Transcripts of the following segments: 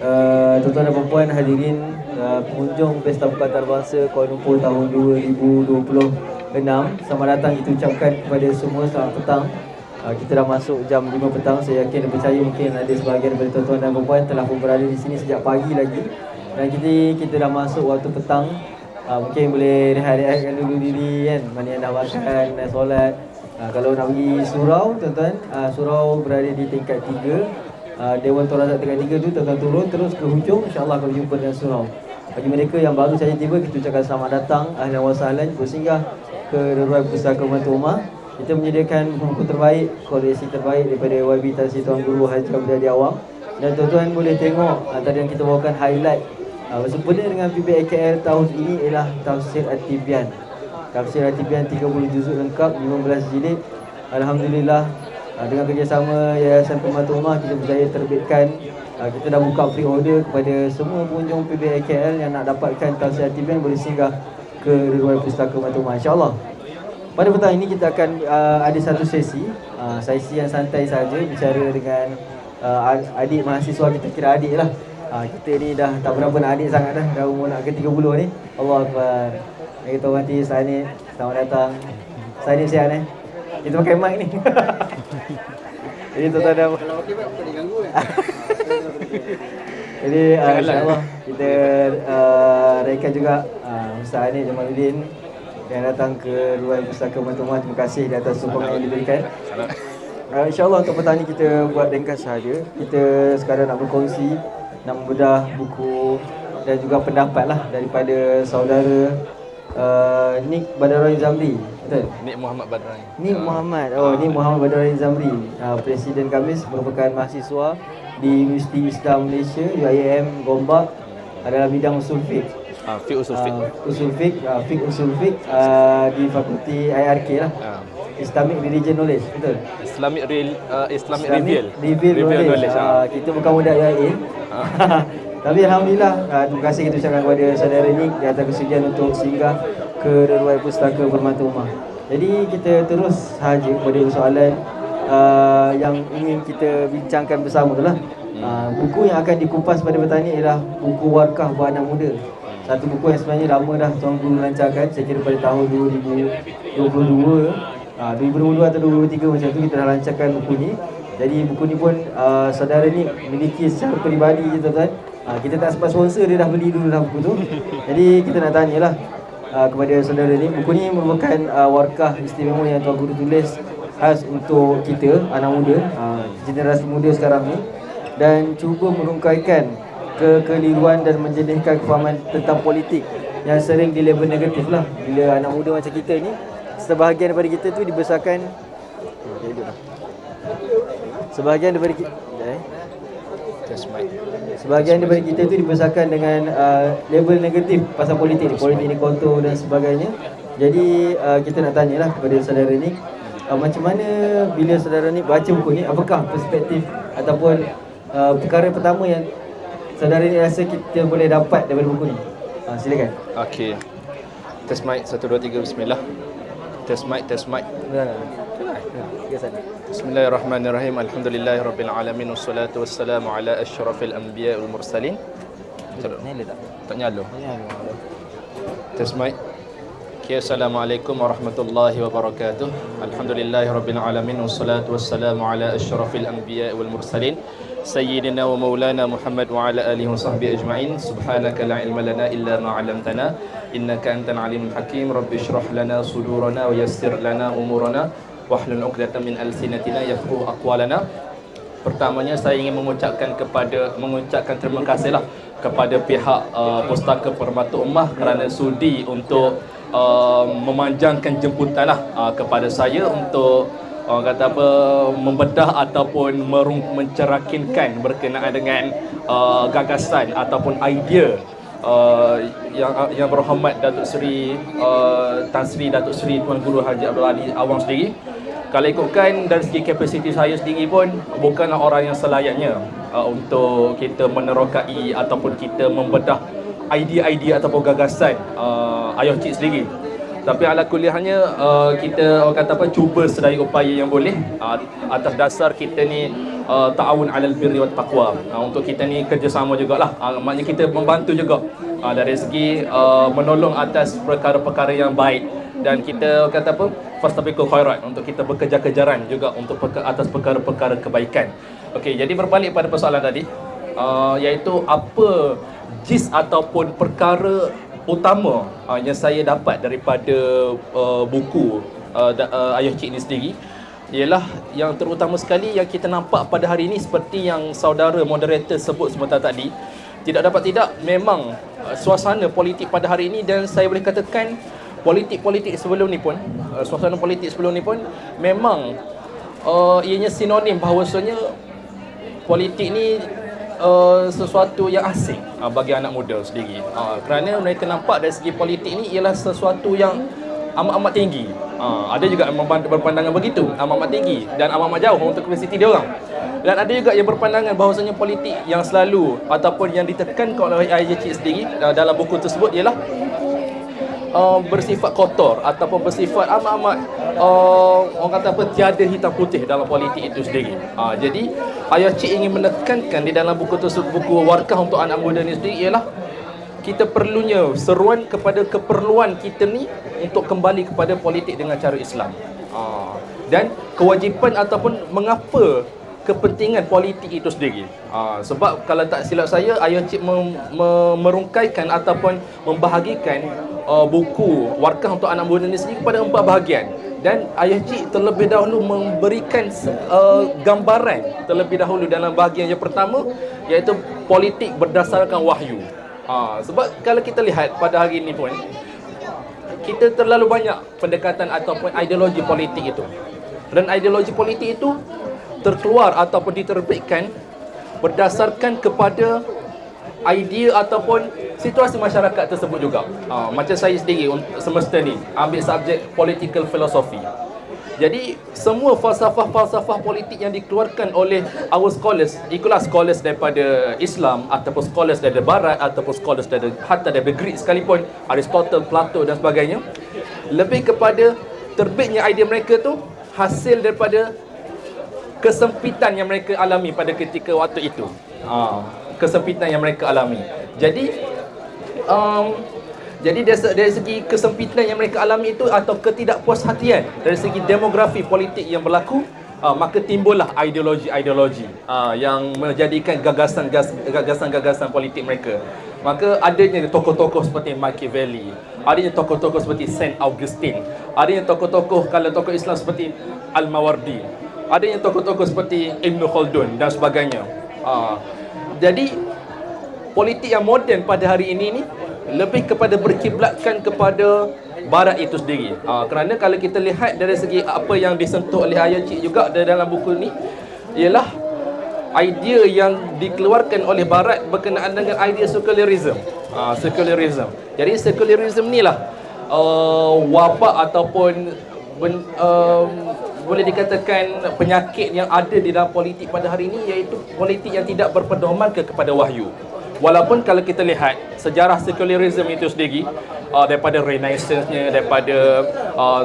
Tuan-tuan dan puan hadirin pengunjung Pesta Bukan Antarabangsa Kuala Lumpur tahun 2026. Selamat datang kita ucapkan kepada semua selamat petang. Kita dah masuk jam 5 petang. Saya yakin dan percaya mungkin ada sebahagian daripada tuan-tuan dan puan telah pun berada di sini sejak pagi lagi. Dan kita dah masuk waktu petang. Mungkin boleh rehat-rehatkan dulu diri kan. Mana yang dah makan, dah solat. Kalau nak pergi surau, tuan-tuan, surau berada di tingkat 3. Dewan Tuan Razak tingkat 3 tu tuan-tuan turun terus ke hujung, insya-Allah akan berjumpa dengan surau. Bagi mereka yang baru saja tiba, kita ucapkan selamat datang, ahlan wa sahlan, bersinggah ke Ruai Pustaka Pembantu Ummah. Kita menyediakan buku terbaik, koleksi terbaik daripada YB Tan Sri Tuan Guru Haji Abdul Awang. Dan tuan-tuan boleh tengok antara yang kita bawakan highlight bersempena dengan PBAKL tahun ini ialah Tafsir At-Tibyan. Tafsir At-Tibyan 30 juzuk lengkap, 15 jilid. Alhamdulillah, dengan kerjasama Yayasan Pembantu Ummah, kita berjaya terbitkan. Kita dah buka pre-order kepada semua pengunjung PBAKL yang nak dapatkan Tafsir At-Tibyan boleh singgah ke Ruai Pustaka Pembantu Ummah, insya-Allah. Pada petang ini kita akan ada satu sesi yang santai saja, bicara dengan adik mahasiswa kita, kira adik lah. Kita ni dah tak berapa nak adik sangat dah umur nak ke 30 ni. Allahuakbar. Kita hormati Sainid, selamat datang. Sainid sihat kita pakai mic ni. Jadi tuan-tuan dah, kalau okey tak boleh ganggu kan. Jadi insya-Allah kita rekan juga Ustaz Anid Jamaluddin yang datang ke Ruai Pustaka Pembantu Ummah. Terima kasih di atas sokongan yang diberikan. InsyaAllah untuk petang ni kita buat ringkas sahaja. Kita sekadar nak berkongsi, nak membedah buku dan juga pendapat lah daripada saudara Nik Badarain Zamri. Betul? Nik Muhammad Badarain. Nik Muhammad. Nik Muhammad Badarain Zamri. Presiden Kamis, merupakan mahasiswa di Universiti Islam Malaysia UIM Gombak dalam bidang usul fiqh. Fiqh usul fiqh. Fiqh usul fiqh di Fakulti IRK lah. Islamic Religion Knowledge, betul? Islamic Reveal Knowledge. Kita bukan budak UIA. Tapi Alhamdulillah, terima kasih kita ucapkan kepada saudara Nik di atas kesudian untuk singgah ke Ruai Pustaka Pembantu Ummah. Jadi kita terus sahaja kepada soalan yang ingin kita bincangkan bersama tu lah. Buku yang akan dikupas pada petang ni ialah buku Warkah Buat Anak Muda. Satu buku yang sebenarnya lama dah Tuan Guru lancarkan, saya kira pada tahun 2022 atau 2023 macam tu kita dah lancarkan buku ni. Jadi buku ni pun saudara ni miliki secara peribadi je tuan-tuan. Kita tak sempat sponsor, dia dah beli dulu dah buku tu. Jadi kita nak tanyalah kepada saudara ni, buku ni merupakan warkah istimewa yang Tuan Guru tulis khas untuk kita, anak muda, generasi muda sekarang ni, dan cuba merungkaikan kekeliruan dan menjernihkan kefahaman tentang politik yang sering dilabel negatif lah. Bila anak muda macam kita ni, sebahagian daripada kita tu dibesarkan sebahagian daripada kita tu dibesarkan dengan label negatif pasal politik ni kotor dan sebagainya. Jadi kita nak tanyalah kepada saudara ni, macam mana bila saudara ni baca buku ni, apakah perspektif ataupun perkara pertama yang saudara ni rasa kita boleh dapat daripada buku ni? Silakan. Okey. Test mic 1 2 3 bismillah. Test mic. Bismillahirrahmanirrahim. Alhamdulillahirabbil alamin wassalatu wassalamu ala asyrafil anbiya wal mursalin. Tak nyala. Test mic. Assalamualaikum warahmatullahi wabarakatuh. Alhamdulillahirabbil alamin wassalatu wassalamu ala asyrafil anbiya wal mursalin sayyidina wa maulana Muhammad wa ala alihi wa sahbihi ajma'in. Subhanaka la ilma lana illa ma 'allamtana innaka antal alimul hakim. Rabbi shrah lana sudurana wa yassir lana umurana wahlul 'uqdatam min alsinatina yafqahu aqwalana. Pertamanya saya ingin mengucapkan terima kasihlah kepada pihak Pustaka Pembantu Ummah kerana sudi untuk memanjangkan jemputan kepada saya untuk membedah ataupun mencerakinkan berkenaan dengan gagasan ataupun idea yang berhormat Datuk Seri Tan Sri Datuk Seri Tuan Guru Haji Abdul Awang sendiri. Kalau ikutkan dari segi kapasiti saya sendiri pun bukanlah orang yang selayaknya untuk kita menerokai ataupun kita membedah idea-idea ataupun gagasan ayah cik sendiri. Tapi ala kuliahnya kita cuba sedaya upaya yang boleh atas dasar kita ni ta'awun 'alal birri wat taqwa. Untuk kita ni kerjasama jugalah. Maknanya kita membantu juga dari segi menolong atas perkara-perkara yang baik, dan kita kata apa, fastabiqul khairat, untuk kita bekerja-kejaran juga untuk atas perkara-perkara kebaikan. Okey, jadi berbalik pada persoalan tadi, iaitu apa jis ataupun perkara utama yang saya dapat daripada buku Ayah Cik ini sendiri, ialah yang terutama sekali yang kita nampak pada hari ini, seperti yang saudara moderator sebut sebentar tadi, tidak dapat tidak memang suasana politik pada hari ini, dan saya boleh katakan politik-politik sebelum ni pun, suasana politik sebelum ni pun memang ianya sinonim bahawasanya politik ni sesuatu yang asing bagi anak muda sendiri, kerana mereka nampak dari segi politik ni ialah sesuatu yang amat-amat tinggi. Ada juga yang berpandangan begitu, amat-amat tinggi dan amat-amat jauh untuk kapasiti dia orang. Dan ada juga yang berpandangan bahawasanya politik yang selalu ataupun yang ditekankan oleh Ayah Cik sendiri dalam buku tersebut ialah bersifat kotor ataupun bersifat amat-amat orang kata apa, tiada hitam putih dalam politik itu sendiri. Jadi Ayah Cik ingin menekankan di dalam buku tersebut, buku Warkah untuk Anak Muda ni sendiri, ialah kita perlunya seruan kepada keperluan kita ni untuk kembali kepada politik dengan cara Islam, dan kewajipan ataupun mengapa kepentingan politik itu sendiri. Sebab kalau tak silap saya, Ayah Cik merungkaikan ataupun membahagikan buku Warkah untuk Anak Muda ini sendiri kepada 4 bahagian, dan Ayah Cik terlebih dahulu memberikan gambaran terlebih dahulu dalam bahagian yang pertama, iaitu politik berdasarkan wahyu. Sebab kalau kita lihat pada hari ini pun, kita terlalu banyak pendekatan ataupun ideologi politik itu, dan ideologi politik itu terkeluar ataupun diterbitkan berdasarkan kepada idea ataupun situasi masyarakat tersebut juga. Macam saya sendiri semesta ni ambil subjek political philosophy. Jadi semua falsafah-falsafah politik yang dikeluarkan oleh our scholars, ikulah scholars daripada Islam ataupun scholars daripada Barat ataupun scholars hatta daripada Greek sekalipun, Aristotle, Plato dan sebagainya, lebih kepada terbitnya idea mereka tu hasil daripada kesempitan yang mereka alami pada ketika waktu itu. Kesempitan yang mereka alami. Jadi dari segi kesempitan yang mereka alami itu atau ketidakpuashatian dari segi demografi politik yang berlaku, maka timbullah ideologi-ideologi yang menjadikan gagasan-gagasan politik mereka. Maka adanya tokoh-tokoh seperti Machiavelli, adanya tokoh-tokoh seperti Saint Augustine, adanya tokoh-tokoh, kalau tokoh Islam seperti Al-Mawardi, adanya tokoh-tokoh seperti Ibn Khaldun dan sebagainya. Jadi politik yang moden pada hari ini ni lebih kepada berkiblatkan kepada Barat itu sendiri. Kerana kalau kita lihat dari segi apa yang disentuh oleh Ayah Cik juga dalam buku ni, ialah idea yang dikeluarkan oleh Barat berkenaan dengan idea secularism. Jadi secularism ni lah wabak ataupun boleh dikatakan penyakit yang ada di dalam politik pada hari ini, iaitu politik yang tidak berpedoman kepada wahyu. Walaupun kalau kita lihat sejarah secularism itu sendiri, daripada Renaissance-nya, daripada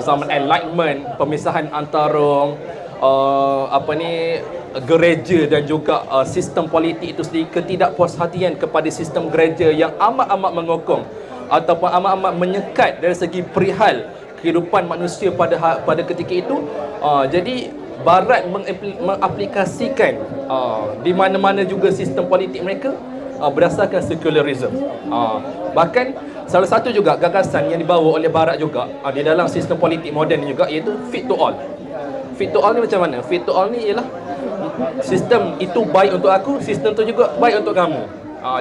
zaman Enlightenment, pemisahan antara gereja dan juga sistem politik itu sendiri, ketidakpuashatian kepada sistem gereja yang amat-amat mengokong ataupun amat-amat menyekat dari segi perihal kehidupan manusia pada ketika itu. Jadi Barat mengaplikasikan di mana-mana juga sistem politik mereka berdasarkan secularism. Bahkan salah satu juga gagasan yang dibawa oleh Barat juga di dalam sistem politik moden juga, iaitu fit to all. Fit to all ni macam mana? Fit to all ni ialah sistem itu baik untuk aku, sistem tu juga baik untuk kamu.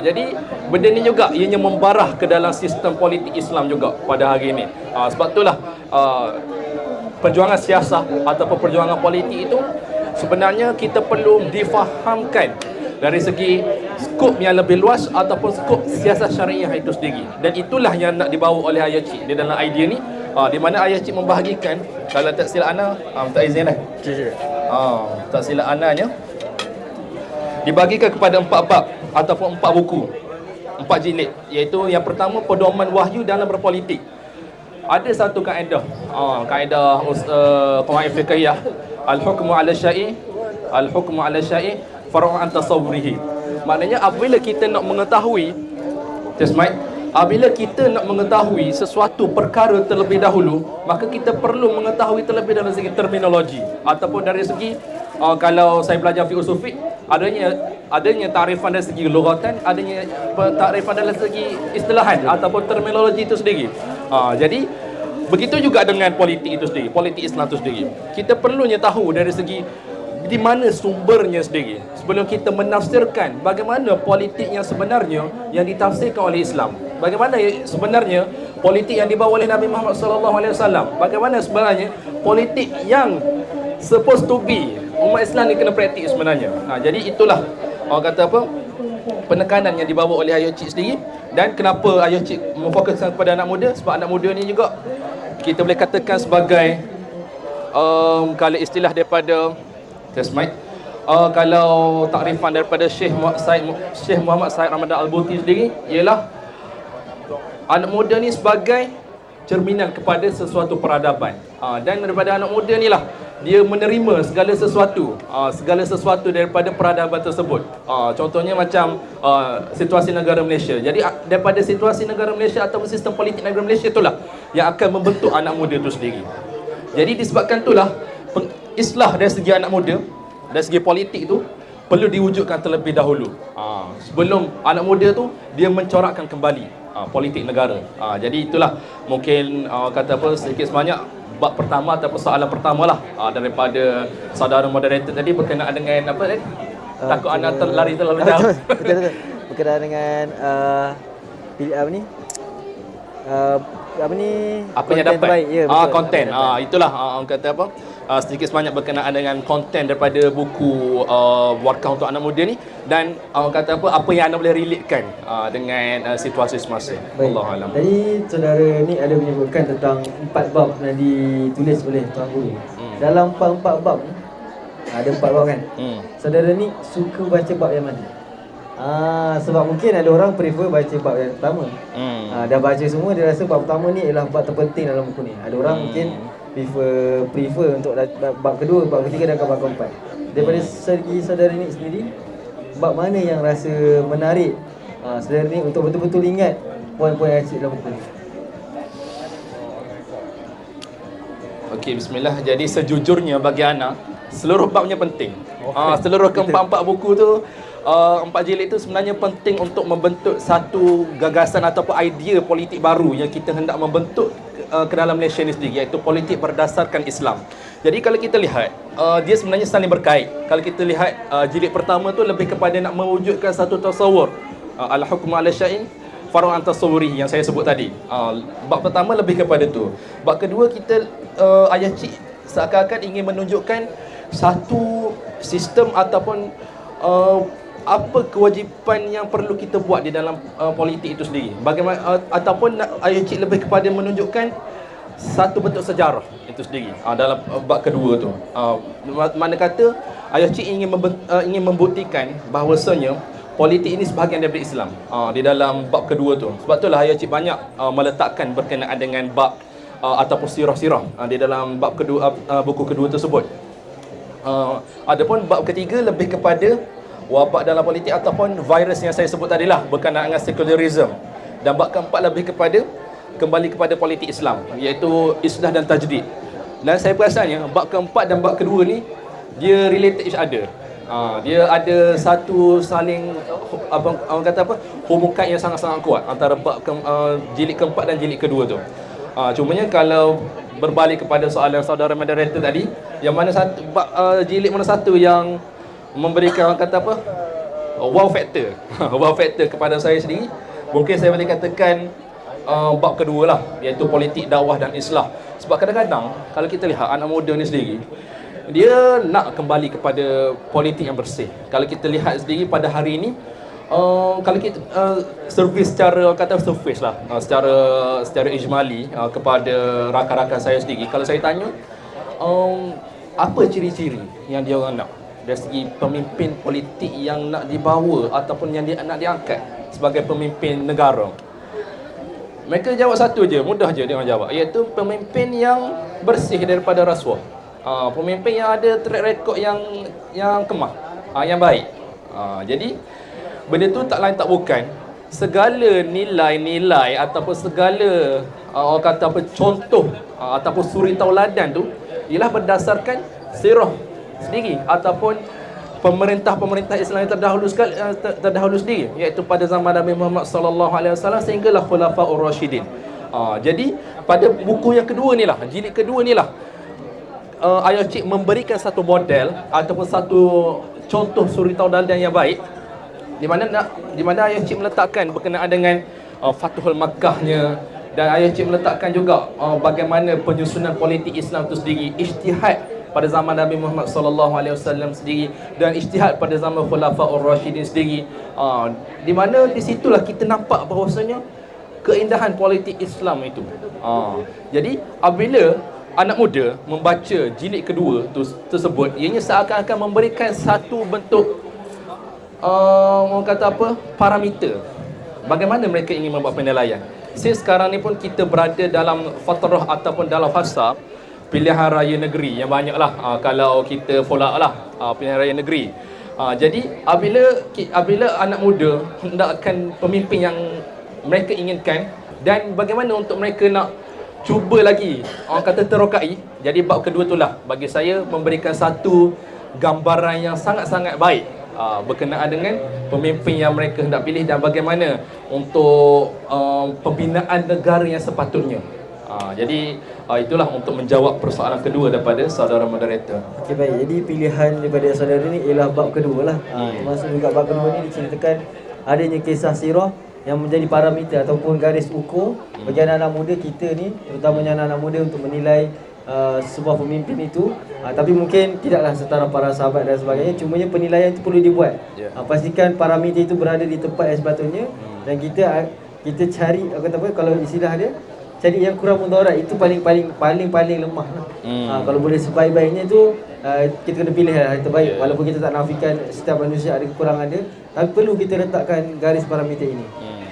Jadi benda ni juga ianya membarah ke dalam sistem politik Islam juga pada hari ini. Sebab itulah perjuangan siasah ataupun perjuangan politik itu sebenarnya kita perlu difahamkan dari segi skop yang lebih luas ataupun skop siasat syariah itu sendiri. Dan itulah yang nak dibawa oleh Ayah Cik di dalam idea ni, di mana Ayah Cik membahagikan, kalau tak silap ana, minta izin dah. Tak silap ananya dibagikan kepada 4 bab ataupun 4 buku, 4 jilid, iaitu yang pertama pedoman wahyu dalam berpolitik. Ada satu kaedah, kaedah qawaid fiqhiyah, al-hukmu 'ala syai' Al-hukmu 'ala syai' far'un an tasawwurihi. Maknanya apabila kita nak mengetahui, apabila kita nak mengetahui sesuatu perkara terlebih dahulu, maka kita perlu mengetahui terlebih dari segi terminologi ataupun dari segi kalau saya belajar fiqh fiqh, adanya takrifan dari segi lughatan, adanya takrifan dari segi istilahan ataupun terminologi itu sendiri. Jadi begitu juga dengan politik itu sendiri, politik Islam itu sendiri. Kita perlunya tahu dari segi di mana sumbernya sendiri sebelum kita menafsirkan bagaimana politik yang sebenarnya yang ditafsirkan oleh Islam. Bagaimana sebenarnya politik yang dibawa oleh Nabi Muhammad SAW. Bagaimana sebenarnya politik yang supposed to be umat Islam ni kena praktik sebenarnya. Jadi itulah orang kata apa, penekanan yang dibawa oleh Ayah Cik sendiri. Dan kenapa Ayah Cik memfokuskan kepada anak muda? Sebab anak muda ni juga kita boleh katakan sebagai kalau istilah daripada kalau takrifan daripada Syekh Muhammad Said Ramadan Al-Buti sendiri ialah anak muda ni sebagai cerminan kepada sesuatu peradaban. Dan daripada anak muda ni lah dia menerima segala sesuatu daripada peradaban tersebut. Contohnya macam situasi negara Malaysia. Jadi daripada situasi negara Malaysia ataupun sistem politik negara Malaysia itulah yang akan membentuk anak muda itu sendiri. Jadi disebabkan itulah islah dari segi anak muda, dari segi politik tu perlu diwujudkan terlebih dahulu. Sebelum anak muda tu dia mencorakkan kembali politik negara. Jadi itulah mungkin kata apa sedikit sebanyak bab pertama ataupun soalan pertama lah daripada saudara moderator tadi berkenaan dengan apa tadi? Takut anak lari terlalu jauh. Betul. Berkenaan dengan apa yang dapat terbaik. Ya, konten. Itulah orang kata apa, sedikit sebanyak berkenaan dengan konten daripada buku Warkah untuk Anak Muda ni. Dan orang kata apa yang anda boleh relatekan dengan situasi semasa. Allahualam. Tadi saudara ni ada menyebutkan tentang 4 bab yang ditulis oleh Tuan Guru. Dalam 4 bab ni ada 4 bab kan. Saudara ni suka baca bab yang mana? Sebab mungkin ada orang prefer baca bab yang pertama. Dah baca semua, dia rasa bab pertama ni ialah bab terpenting dalam buku ni. Ada orang mungkin prefer untuk bab kedua, bab ketiga dan bab keempat. Daripada segi saudara ni sendiri, bab mana yang rasa menarik saudara ni untuk betul-betul ingat poin-poin yang dalam buku ni? Okey, bismillah. Jadi sejujurnya bagi ana seluruh babnya penting. Seluruh keempat-empat buku tu, 4 jilid itu sebenarnya penting untuk membentuk satu gagasan ataupun idea politik baru yang kita hendak membentuk ke dalam Malaysia ni sendiri, iaitu politik berdasarkan Islam. Jadi kalau kita lihat, dia sebenarnya saling berkait. Kalau kita lihat jilid pertama tu lebih kepada nak mewujudkan satu tasawur, al-hukmu 'ala syai'in far'un an tasawwurihi yang saya sebut tadi. Bab pertama lebih kepada tu. Bab kedua kita Ayah Cik seakan-akan ingin menunjukkan satu sistem ataupun apa kewajipan yang perlu kita buat di dalam politik itu sendiri. Bagaimana ataupun Ayah Cik lebih kepada menunjukkan satu bentuk sejarah itu sendiri dalam bab kedua tu. Mana kata Ayah Cik ingin membuktikan bahawasanya politik ini sebahagian daripada Islam di dalam bab kedua tu. Sebab itulah Ayah Cik banyak meletakkan berkenaan dengan bab ataupun sirah-sirah di dalam bab kedua, buku kedua tersebut. Adapun bab ketiga lebih kepada wabak dalam politik ataupun virus yang saya sebut tadilah berkenaan dengan secularism. Dan bab keempat lebih kepada kembali kepada politik Islam, iaitu islah dan tajdid. Dan saya perasannya bab keempat dan bab kedua ni dia related each other. Dia ada satu saling orang kata apa, hubungan yang sangat-sangat kuat antara bab jilid keempat dan jilid kedua tu. Cumanya kalau berbalik kepada soalan saudara moderator tadi, yang mana satu jilid mana satu yang memberikan orang kata apa, wow factor wow factor kepada saya sendiri, mungkin saya boleh katakan bab kedua lah, iaitu politik dakwah dan islah. Sebab kadang-kadang kalau kita lihat anak muda ni sendiri, dia nak kembali kepada politik yang bersih. Kalau kita lihat sendiri pada hari ini, kalau kita servis secara kata surface lah, secara ijmali kepada rakan-rakan saya sendiri, kalau saya tanya apa ciri-ciri yang dia orang nak dari segi pemimpin politik yang nak dibawa ataupun yang nak diangkat sebagai pemimpin negara, mereka jawab satu je, mudah je dia orang jawab, iaitu pemimpin yang bersih daripada rasuah. Pemimpin yang ada track record yang kemah, yang baik. Jadi benda tu tak lain tak bukan, segala nilai-nilai ataupun segala orang kata apa, contoh ataupun suri tauladan tu ialah berdasarkan sirah sendiri ataupun pemerintah-pemerintah Islam yang terdahulu sendiri, iaitu pada zaman Nabi Muhammad sallallahu alaihi wasallam sehinggalah Khulafaur Rasyidin. Jadi pada buku yang kedua ni lah, jilid kedua ni lah, Ayah Cik memberikan satu model ataupun satu contoh suri tauladan yang baik, di mana Ayah Cik meletakkan berkenaan dengan Fathul Makkahnya, dan Ayah Cik meletakkan juga bagaimana penyusunan politik Islam itu sendiri, ijtihad pada zaman Nabi Muhammad sallallahu alaihi wasallam sendiri, dan ijtihad pada zaman Khulafaur Rasyidin sendiri. Di mana di situlah kita nampak bahawasanya keindahan politik Islam itu. Jadi apabila anak muda membaca jilid kedua tersebut, ianya seakan-akan memberikan satu bentuk orang kata apa, parameter bagaimana mereka ingin membuat penilaian. Sekarang ni pun kita berada dalam fatrah ataupun dalam fasa pilihan raya negeri yang banyaklah, kalau kita follow lah pilihan raya negeri. Jadi apabila anak muda hendakkan pemimpin yang mereka inginkan, dan bagaimana untuk mereka nak cuba lagi orang kata terokai, jadi bab kedua itulah bagi saya memberikan satu gambaran yang sangat-sangat baik berkenaan dengan pemimpin yang mereka hendak pilih dan bagaimana untuk pembinaan negara yang sepatutnya. Jadi itulah untuk menjawab persoalan kedua daripada saudara moderator. Okey, baik. Jadi pilihan daripada saudara ni ialah bab kedua lah. Termasuk juga bab kedua ni diceritakan adanya kisah sirah yang menjadi parameter ataupun garis ukur bagi anak-anak muda kita ni, terutamanya anak-anak muda untuk menilai sebuah pemimpin itu. Tapi mungkin tidaklah setara para sahabat dan sebagainya. Cumanya penilaian itu perlu dibuat. Pastikan parameter itu berada di tempat yang sepatutnya, dan kita cari kata apa, kalau istilah dia, cari yang kurang mudarat, itu paling lemah lah. Kalau boleh sebaik-baiknya tu kita kena pilih yang terbaik. Walaupun kita tak nafikan setiap manusia ada kekurangan dia, tapi perlu kita letakkan garis parameter ini.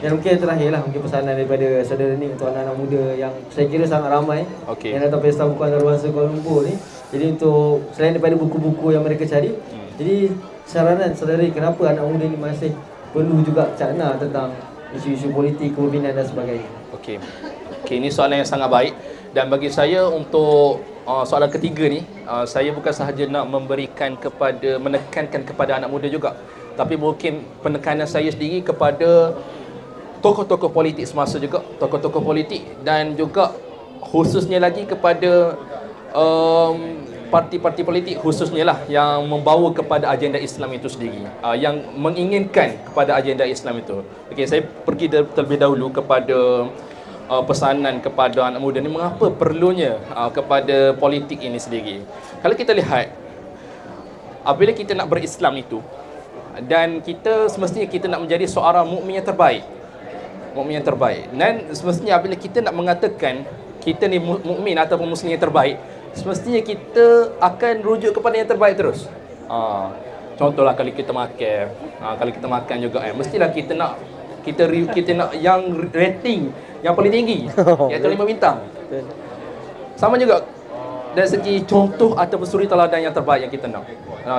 Dan mungkin yang terakhir lah, mungkin pesanan daripada saudara ni untuk anak-anak muda yang saya kira sangat ramai yang datang Pesta Buku Antarabangsa Kuala Lumpur ni. Jadi untuk selain daripada buku-buku yang mereka cari, jadi saranan saudara, kenapa anak muda ni masih perlu juga cakna tentang isu-isu politik, kepimpinan dan sebagainya. Okey, ini soalan yang sangat baik, dan bagi saya untuk soalan ketiga ni, saya bukan sahaja nak menekankan kepada anak muda juga, tapi mungkin penekanan saya sendiri kepada tokoh-tokoh politik semasa juga, tokoh-tokoh politik, dan juga khususnya lagi kepada parti-parti politik khususnya lah yang membawa kepada agenda Islam itu sendiri, yang menginginkan kepada agenda Islam itu. Okey, saya pergi terlebih dahulu kepada pesanan kepada anak muda ni, mengapa perlunya kepada politik ini sendiri. Kalau kita lihat, apabila kita nak berislam itu, dan kita semestinya kita nak menjadi seorang mukmin yang terbaik, dan semestinya apabila kita nak mengatakan kita ni mukmin ataupun muslim yang terbaik, semestinya kita akan rujuk kepada yang terbaik terus. Contohlah kalau kita makan, juga mestilah kita nak yang rating yang paling tinggi, iaitu 5 bintang. Sama juga dari segi contoh ataupun suri tauladan yang terbaik yang kita nak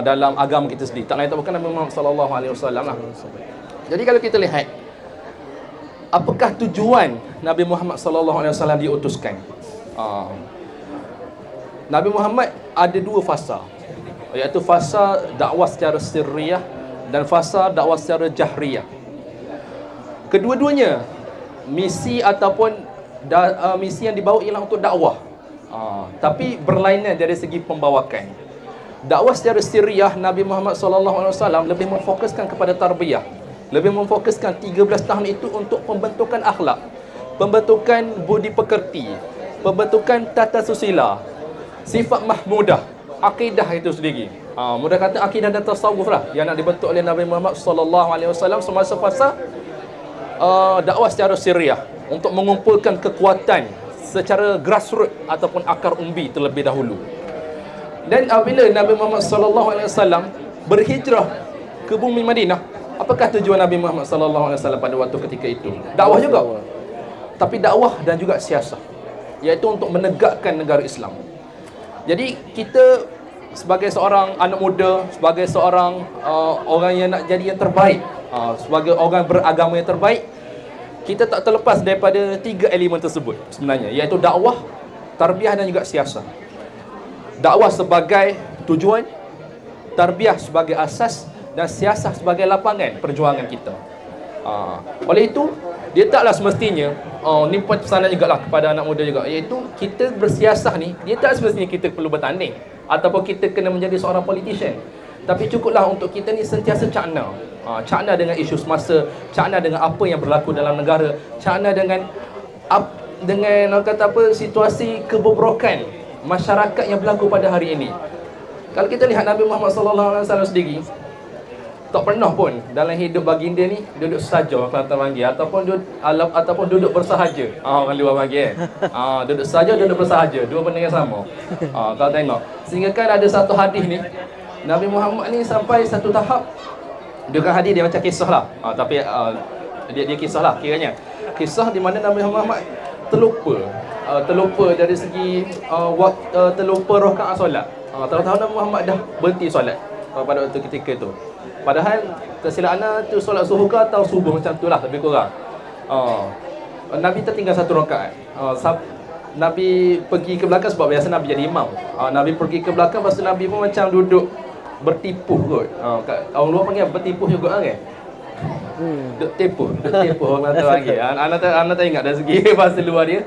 dalam agama kita sendiri, tak lain tak bukan Nabi Muhammad sallallahu alaihi wasallam lah. Jadi kalau kita lihat, apakah tujuan Nabi Muhammad sallallahu alaihi wasallam diutuskan? Nabi Muhammad ada 2 fasa, iaitu fasa dakwah secara sirriyah dan fasa dakwah secara jahriyah. Kedua-duanya misi ataupun misi yang dibawa ialah untuk dakwah, tapi berlainan dari segi pembawakan. Dakwah secara sirriyah, Nabi Muhammad SAW lebih memfokuskan kepada tarbiyah, lebih memfokuskan 13 tahun itu untuk pembentukan akhlak, pembentukan budi pekerti, pembentukan tata susila, sifat mahmudah, akidah itu sendiri. Mudah kata akidah dan tasawuf lah yang nak dibentuk oleh Nabi Muhammad SAW semasa fasa dakwah secara sirriyah, untuk mengumpulkan kekuatan secara grassroots ataupun akar umbi terlebih dahulu. Dan apabila Nabi Muhammad SAW berhijrah ke bumi Madinah, apakah tujuan Nabi Muhammad SAW pada waktu ketika itu? Dakwah juga, tapi dakwah dan juga siasah, iaitu untuk menegakkan negara Islam. Jadi kita sebagai seorang anak muda, sebagai seorang orang yang nak jadi yang terbaik, sebagai orang beragama yang terbaik, kita tak terlepas daripada 3 elemen tersebut sebenarnya, iaitu dakwah, tarbiyah dan juga siasah. Dakwah sebagai tujuan, tarbiyah sebagai asas, dan siasah sebagai lapangan perjuangan kita. Oleh itu, dia taklah semestinya, ni pesanan juga lah kepada anak muda juga, iaitu kita bersiasah ni, dia tak semestinya kita perlu bertanding ataupun kita kena menjadi seorang politician. Tapi cukuplah untuk kita ni sentiasa cakna. Cakna dengan isu semasa, cakna dengan apa yang berlaku dalam negara, cakna dengan orang kata apa, situasi kebobrokan masyarakat yang berlaku pada hari ini. Kalau kita lihat Nabi Muhammad SAW sendiri, tak pernah pun dalam hidup baginda ni duduk saja, orang Kelantan panggil, ataupun duduk bersahaja. Orang luar panggil duduk saja, duduk bersahaja, dua benda yang sama. Kalau tengok, sehingga kan ada satu hadis ni, Nabi Muhammad ni sampai satu tahap, dia kan hadis dia macam kisah lah, tapi dia kisah lah kiranya. Kisah di mana Nabi Muhammad terlupa dari segi terlupa rakaat solat. Tahu-tahu Nabi Muhammad dah berhenti solat pada waktu ketika itu. Padahal tersilap ana tu solat zuhur ke atau subuh macam tu lah lebih kurang. Nabi tertinggal satu rakaat. Nabi pergi ke belakang sebab biasa Nabi jadi imam. Nabi pergi ke belakang, lepas tu Nabi pun macam duduk bertipuh kot. Orang luar panggil bertipuh juga kan? Duk tipuh orang kata panggil. Ana tak ingat dari segi bahasa luar dia.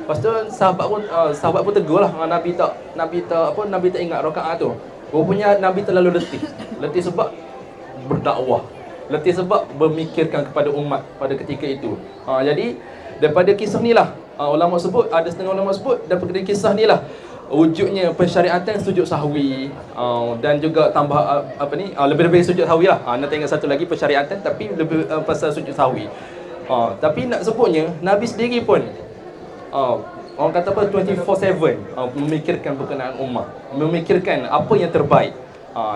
Lepas tu sahabat pun tegur lah, Nabi tak ingat rakaat tu. Rupanya Nabi terlalu letih sebab berdakwah, letih sebab bermikirkan kepada umat pada ketika itu. Jadi daripada kisah ni lah, ulama sebut, ada setengah ulama sebut, daripada kisah ni lah wujudnya pensyariatan sujud sahwi, dan juga tambah lebih-lebih sujud sahwi lah. Nak tengok satu lagi pensyariatan tapi lebih pasal sujud sahwi. Tapi nak sebutnya Nabi sendiri pun orang kata apa, 24/7 memikirkan berkenaan umat, memikirkan apa yang terbaik.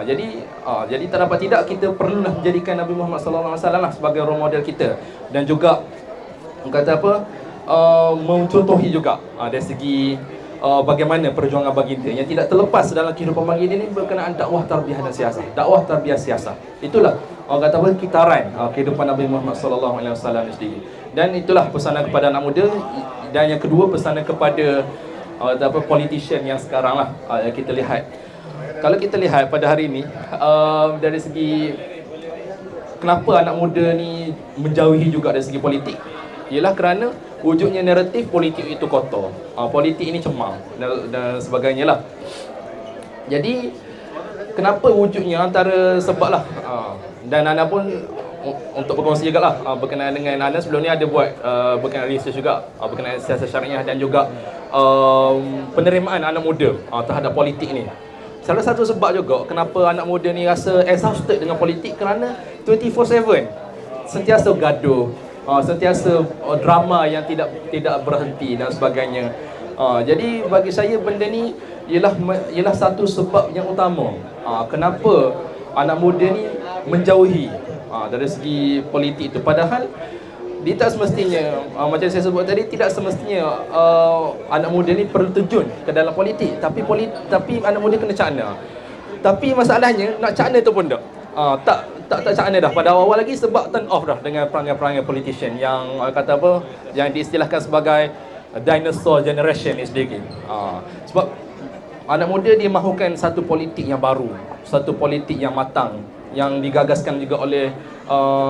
Jadi tak dapat tidak, kita perlulah menjadikan Nabi Muhammad SAW lah sebagai role model kita, dan juga orang kata apa, mencontohi juga dari segi bagaimana perjuangan baginda yang tidak terlepas dalam kehidupan baginda ini berkenaan dakwah, tarbiyah dan siasah. Dakwah, tarbiyah, siasah, itulah orang kata apa, kitaran kehidupan Nabi Muhammad SAW sendiri. Dan itulah pesanan kepada anak muda. Dan yang kedua, pesanan kepada politician yang sekarang lah, yang kita lihat. Kalau kita lihat pada hari ini, dari segi kenapa anak muda ni menjauhi juga dari segi politik, ialah kerana wujudnya naratif politik itu kotor, politik ini cemang dan sebagainya lah. Jadi kenapa wujudnya antara sebab lah, dan Ana pun untuk berkongsi juga lah berkenaan dengan Ana sebelum ni ada buat berkenaan research juga berkenaan siasat syariah dan juga penerimaan anak muda terhadap politik ni. Salah satu sebab juga kenapa anak muda ni rasa exhausted dengan politik, kerana 24/7 sentiasa gaduh, sentiasa drama yang tidak berhenti dan sebagainya. Jadi bagi saya benda ni ialah satu sebab yang utama kenapa anak muda ni menjauhi dari segi politik itu. Padahal dia tak semestinya, macam saya sebut tadi, tidak semestinya anak muda ni perlu terjun ke dalam politik, tapi anak muda kena cakna. Tapi masalahnya nak cakna tu pun tak cakna dah pada awal lagi, sebab turn off dah dengan perangai-perangai politician yang kata apa, yang diistilahkan sebagai dinosaur generation ni sendiri. Sebab anak muda dia mahukan satu politik yang baru, satu politik yang matang, yang digagaskan juga oleh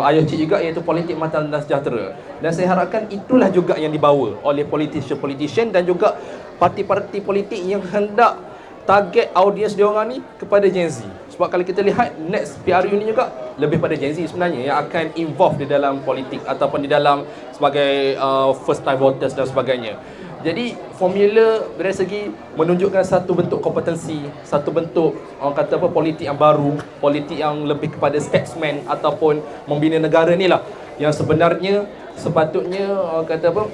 ayah cik juga, iaitu politik matang dan sejahtera. Dan saya harapkan itulah juga yang dibawa oleh politician dan juga parti-parti politik yang hendak target audiens diorang ni kepada Gen Z. Sebab kalau kita lihat next PRU ni juga lebih pada Gen Z sebenarnya yang akan involve di dalam politik ataupun di dalam sebagai first time voters dan sebagainya. Jadi formula dari segi menunjukkan satu bentuk kompetensi, satu bentuk orang kata apa, politik yang baru, politik yang lebih kepada statesman ataupun membina negara ni lah yang sebenarnya sepatutnya orang kata apa,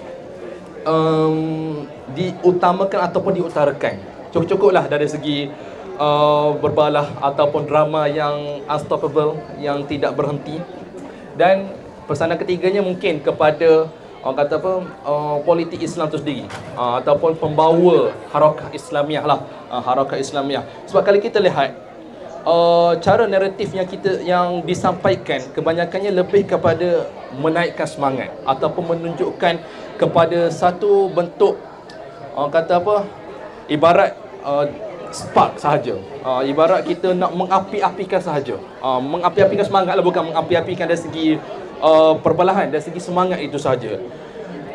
diutamakan ataupun diutarakan. Cukup-cukuplah dari segi berbalah ataupun drama yang unstoppable, yang tidak berhenti. Dan pesanan ketiganya mungkin kepada orang kata apa, politik Islam tu sendiri, ataupun pembawa harakah Islamiah lah, harakah Islamiah. Sebab kalau kita lihat cara naratif yang disampaikan kebanyakannya lebih kepada menaikkan semangat ataupun menunjukkan kepada satu bentuk, orang kata apa, ibarat spark sahaja, ibarat kita nak mengapi-apikan sahaja, mengapi-apikan semangat lah, bukan mengapi-apikan dari segi perbalahan, dari segi semangat itu sahaja.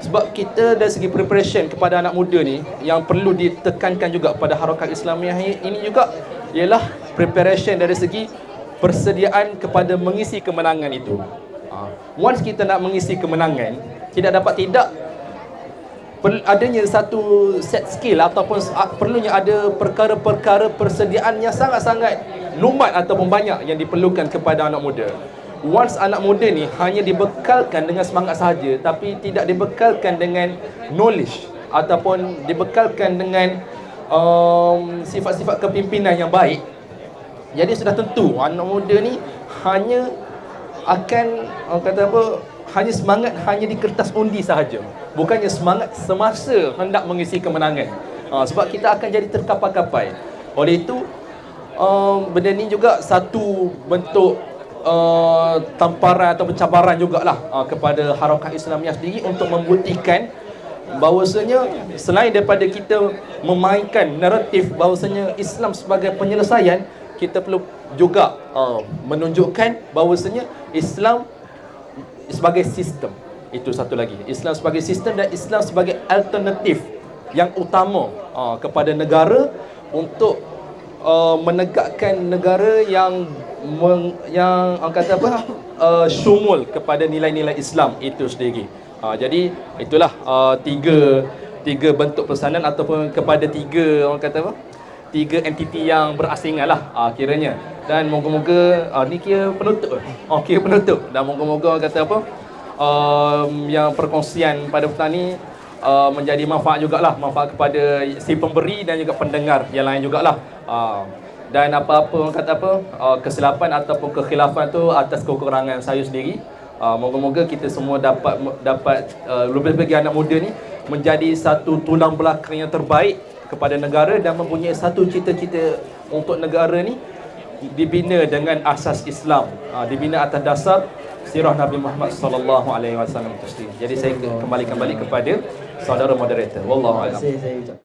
Sebab kita dari segi preparation kepada anak muda ni, yang perlu ditekankan juga pada harakat Islamiah ini juga ialah preparation dari segi persediaan kepada mengisi kemenangan itu. Once kita nak mengisi kemenangan, tidak adanya satu set skill ataupun perlunya ada perkara-perkara persediaan yang sangat-sangat lumat ataupun banyak yang diperlukan kepada anak muda. Once anak muda ni hanya dibekalkan dengan semangat sahaja, tapi tidak dibekalkan dengan knowledge ataupun dibekalkan dengan sifat-sifat kepimpinan yang baik, jadi sudah tentu anak muda ni hanya akan, orang kata apa, hanya semangat hanya di kertas undi sahaja, bukannya semangat semasa hendak mengisi kemenangan. Sebab kita akan jadi terkapai-kapai. Oleh itu benda ni juga satu bentuk tamparan atau cabaran jugalah kepada harakah Islamiah sendiri untuk membuktikan bahawasanya selain daripada kita memainkan naratif bahawasanya Islam sebagai penyelesaian, kita perlu juga menunjukkan bahawasanya Islam sebagai sistem. Itu satu lagi, Islam sebagai sistem dan Islam sebagai alternatif yang utama kepada negara untuk menegakkan negara yang orang kata apa, syumul kepada nilai-nilai Islam itu sendiri. Jadi itulah tiga bentuk pesanan ataupun kepada orang kata apa, tiga entiti yang berasingan lah kiranya. Dan moga-moga ni kira penutup. Kira penutup. Dan moga-moga orang kata apa, yang perkongsian pada petang ni menjadi manfaat jugalah, manfaat kepada si pemberi dan juga pendengar yang lain jugalah. Dan apa-apa orang kata apa, kesilapan ataupun kekhilafan tu atas kekurangan saya sendiri. Moga-moga kita semua dapat lebih-lebih anak muda ni menjadi satu tulang belakang yang terbaik kepada negara dan mempunyai satu cita-cita untuk negara ni dibina dengan asas Islam, dibina atas dasar sirah Nabi Muhammad sallallahu alaihi wasallam itu sendiri. Jadi saya kembali kepada saudara moderator. Wallahu a'lam.